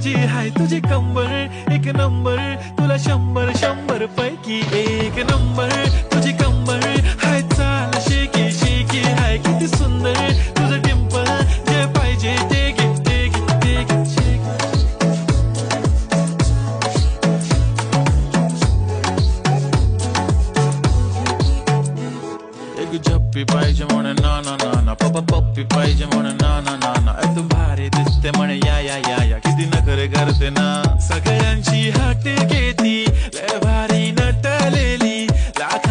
रोजी हाय तुझी कंबर एक नंबर तुला 100 पैकी एक नंबर तुझी कंबर हाय चाल शेकी शेकी हाय किती सुंदर तुझं डिंपल जे पाहिजे ते घे ते घे ते घे शेक एक झप्पी पाहिजे म्हणे ना ना ना ना पप्पा पप्पी पाहिजे म्हणे ना ना ना ना तू भारी दिसते म्हणे या या या या किती नखरे करते ना सगळ्यांची हाट घेती लय भारी नटलेली लाख